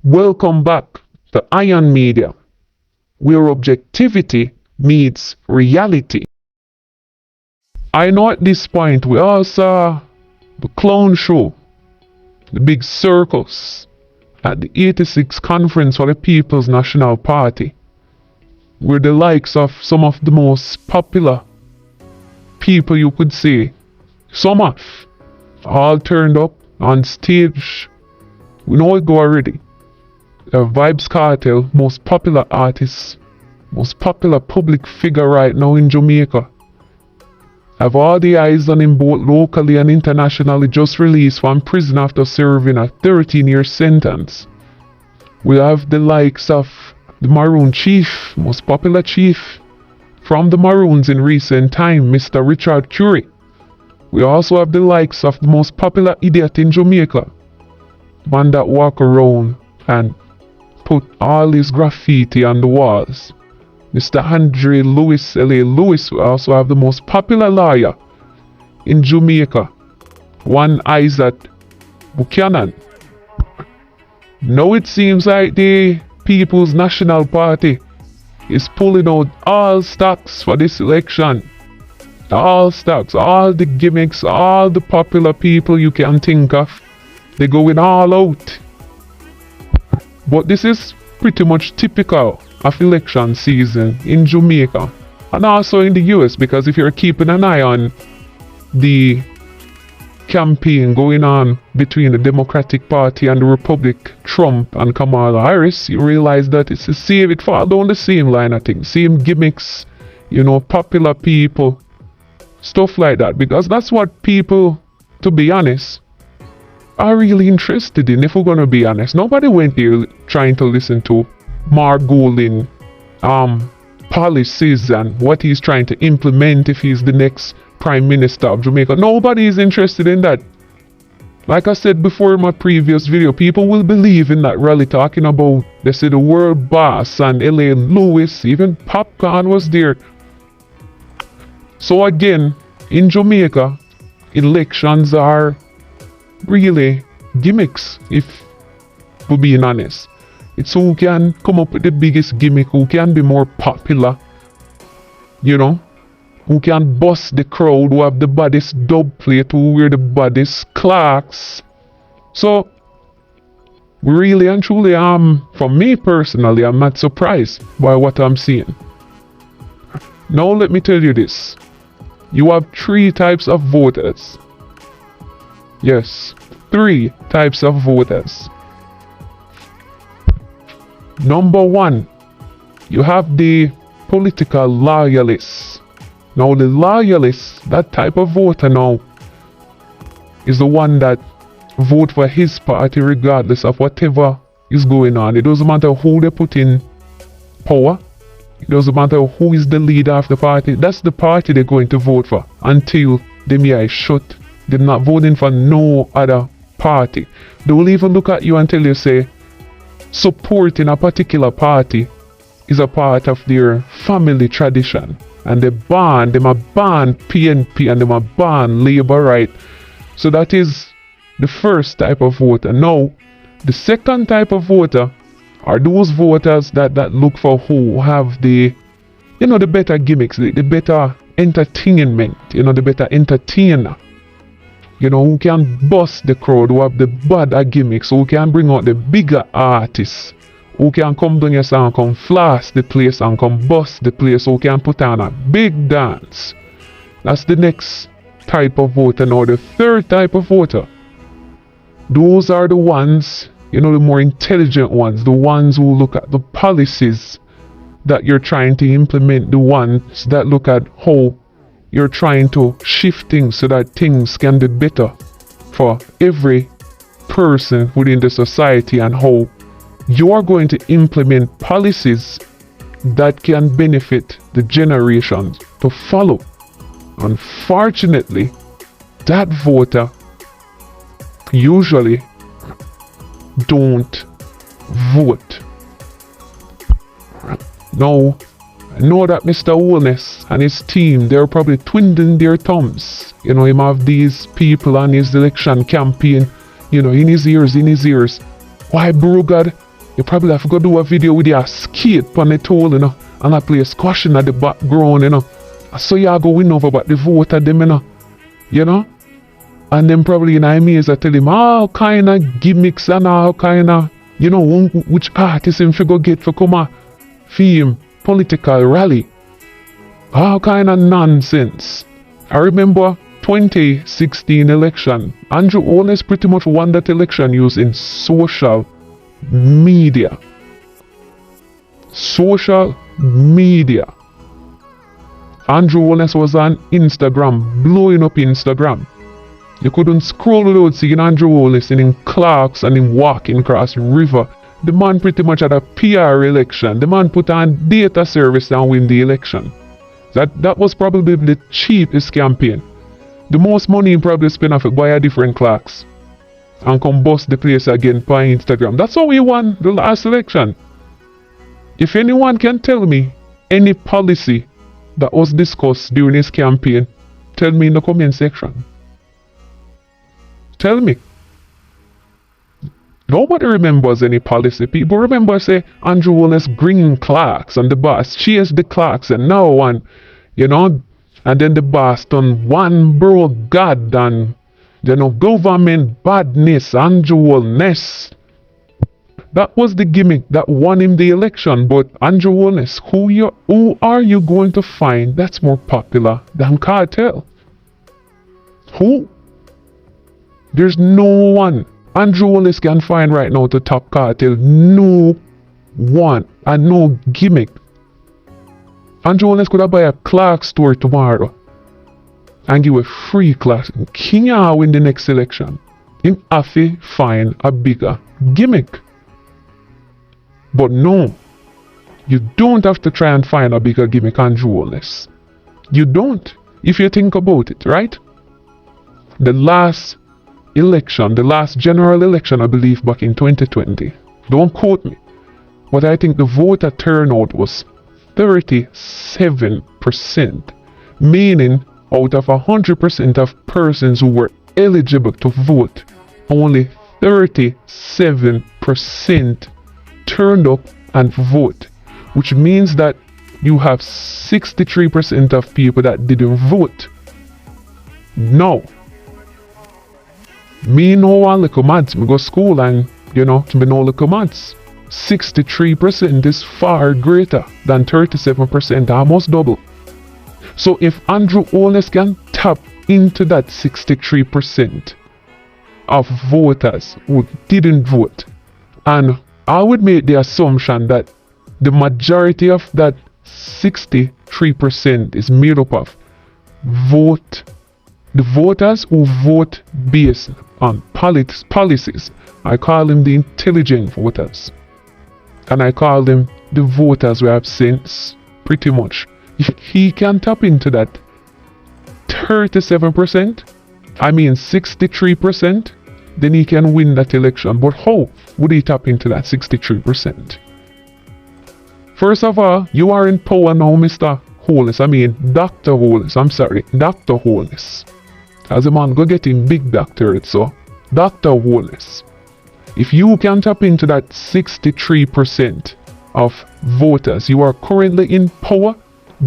Welcome back to Iron Media, where objectivity meets reality. I know at this point we all saw the clown show, the big circus at the 86th conference for the People's National Party, where the likes of some of the most popular people you could say, some of, all turned up on stage. We know it go already. The Vibes Cartel, most popular artist, most popular public figure right now in Jamaica. Have all the eyes on him both locally and internationally, just released from prison after serving a 13-year sentence. We have the likes of the Maroon Chief, most popular chief from the Maroons in recent time, Mr. Richard Curry. We also have the likes of the most popular idiot in Jamaica, one that walk around and put all his graffiti on the walls, Mr. Andre Lewis, L.A. Lewis. We also have the most popular lawyer in Jamaica, one Isaac Buchanan. Now it seems like the People's National Party is pulling out all stocks for this election. All stocks, all the gimmicks, all the popular people you can think of. They're going all out. But this is pretty much typical of election season in Jamaica and also in the US, because if you're keeping an eye on the campaign going on between the Democratic Party and the Republic, Trump and Kamala Harris, you realize that it's the same, it falls down the same line of things, same gimmicks, popular people, stuff like that, because that's what people, to be honest, are really interested in. If we're gonna be honest, nobody went there trying to listen to Mark Golding policies and what he's trying to implement if he's the next Prime Minister of Jamaica. Nobody is interested in that. Like I said before in my previous video, people will believe in that rally talking about, they say, the world boss and L.A. Lewis, even Popcorn was there. So again, in Jamaica, elections are really gimmicks, if we're being honest. It's who can come up with the biggest gimmick, who can be more popular, who can bust the crowd, who have the baddest dub plate, who wear the baddest clocks. So really and truly, for me personally, I'm not surprised by what I'm seeing. Now let me tell you this. You have three types of voters. Yes, three types of voters. Number one, you have the political loyalists. Now the loyalists, that type of voter now, is the one that vote for his party regardless of whatever is going on. It doesn't matter who they put in power. It doesn't matter who is the leader of the party. That's the party they're going to vote for until the eye is shut. They're not voting for no other party. They will even look at you until you say supporting a particular party is a part of their family tradition. And them a ban PNP and them a ban Labour right. So that is the first type of voter. Now, the second type of voter are those voters that look for who have the better gimmicks, the better entertainment, the better entertainer. Who can bust the crowd, who have the better gimmicks, who can bring out the bigger artists, who can come down here and come flash the place and come bust the place, who can put on a big dance. That's the next type of voter. Now the third type of voter, those are the ones, the more intelligent ones, the ones who look at the policies that you're trying to implement, the ones that look at how you're trying to shift things so that things can be better for every person within the society, and how you're going to implement policies that can benefit the generations to follow. Unfortunately, that voter usually don't vote. Now, I know that Mr. Wellness and his team, they're probably twiddling their thumbs. Him have these people on his election campaign, in his ears. Why, bro God, You probably have to go do a video with your skate on the tool, you know, and I play squashing at the background, you know. So you go win over but the voter them, you know. And then probably in IMAs I tell him all kind of gimmicks and all kind of, you know, which artist him should go get for come a film political rally. All kind of nonsense. I remember 2016 election. Andrew Holness pretty much won that election using social media. Social media. Andrew Holness was on Instagram, blowing up Instagram. You couldn't scroll without seeing Andrew Holness in Clarks and him walking across the river. The man pretty much had a PR election. The man put on data service and win the election. That was probably the cheapest campaign. The most money he probably spent off it buy a different Clarks and come bust the place again by Instagram. That's how he won the last election. If anyone can tell me any policy that was discussed during his campaign, tell me in the comment section. Tell me. Nobody remembers any policy. People remember say Andrew Holness bringing Clarks and the boss chase the Clarks and now one, you know, and then the boss done one bro God and you know government badness, Andrew Holness. That was the gimmick that won him the election. But Andrew Holness, who are you going to find that's more popular than Cartel? Who? There's no one. Andrew Holness can find right now to top Cartel. No one. And no gimmick. Andrew Holness could have buy a Clark store tomorrow and give a free class. King win the next election. Him have to find a bigger gimmick. But no, you don't have to try and find a bigger gimmick, Andrew Holness. You don't. If you think about it, right? The last election, the last general election, I believe back in 2020. Don't quote me. But I think the voter turnout was 37%. Meaning, out of 100% of persons who were eligible to vote, only 37% turned up and vote. Which means that you have 63% of people that didn't vote. No. Me know one little maths. Me go school and, you know, me know little maths. 63% is far greater than 37%, almost double. So if Andrew Holness can tap into that 63% of voters who didn't vote, and I would make the assumption that the majority of that 63% is made up of the voters who vote based on policies. I call them the intelligent voters. And I call them the voters who have sense, pretty much. If he can tap into that 37%, I mean 63%, then he can win that election. But how would he tap into that 63%? First of all, you are in power now, Mr. Holness. I mean, Dr. Holness. I'm sorry, Dr. Holness. As a man, go get him big doctorate, so Dr. Holness. If you can tap into that 63% of voters, you are currently in power,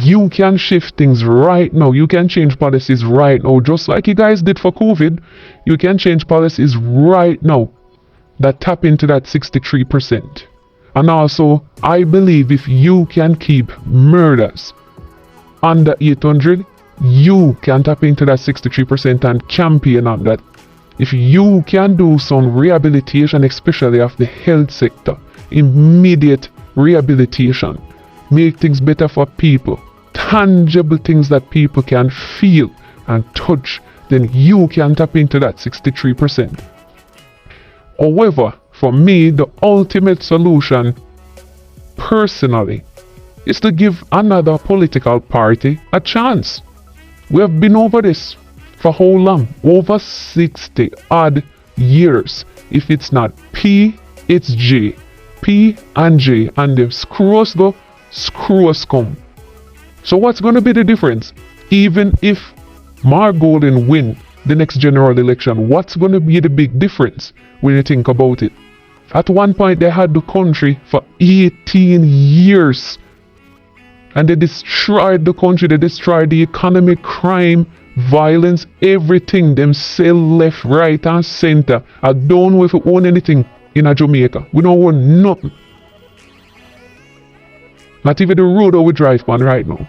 you can shift things right now. You can change policies right now. Just like you guys did for COVID, you can change policies right now that tap into that 63%. And also, I believe if you can keep murders under 800, you can tap into that 63% and campaign on that. If you can do some rehabilitation, especially of the health sector, immediate rehabilitation, make things better for people, tangible things that people can feel and touch, then you can tap into that 63%. However, for me, the ultimate solution, personally, is to give another political party a chance. We have been over this for how long? Over 60 odd years. If it's not P, it's J. P and J, and if screws go, screws come. So what's going to be the difference? Even if Mark Golden win the next general election, what's going to be the big difference when you think about it? At one point, they had the country for 18 years. And they destroyed the country. They destroyed the economy, crime, violence, everything. Them sell left, right, and center. I don't know if we own anything in a Jamaica. We don't own nothing. Not even the road that we drive on right now.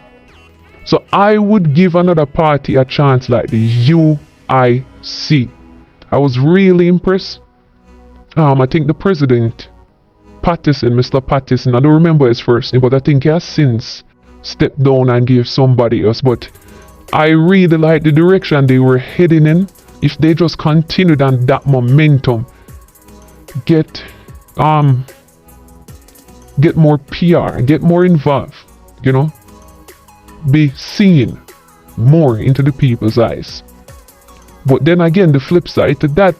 So I would give another party a chance like the UIC. I was really impressed. I think the president, Pattison, Mr. Pattison, I don't remember his first name, but I think he has since stepped down and gave somebody else. But I really like the direction they were heading in. If they just continued on that momentum, get more PR, get more involved, you know, be seen more into the people's eyes. But then again, the flip side to that,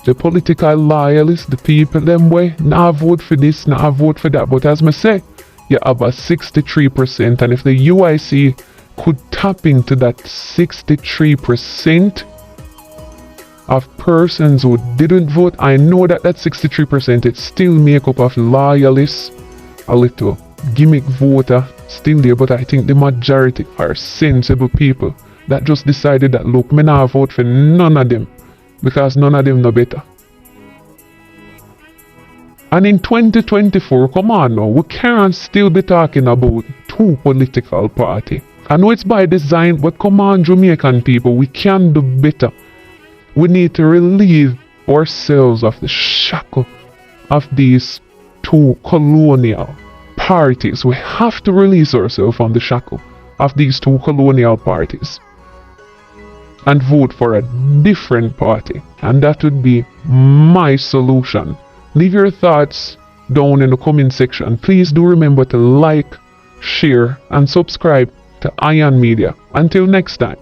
the political loyalists, the people them way, nah vote for this, nah vote for that. But as I say, you have a 63%, and if the UIC could tap into that 63% of persons who didn't vote, I know that 63% it still make up of loyalists, a little gimmick voter still there, but I think the majority are sensible people that just decided that, look, me not vote for none of them because none of them know better. And in 2024, come on now, we can't still be talking about two political parties. I know it's by design, but come on, Jamaican people, we can do better. We need to relieve ourselves of the shackle of these two colonial parties. We have to release ourselves from the shackle of these two colonial parties and vote for a different party. And that would be my solution. Leave your thoughts down in the comment section. Please do remember to like, share, and subscribe to Ion Media. Until next time.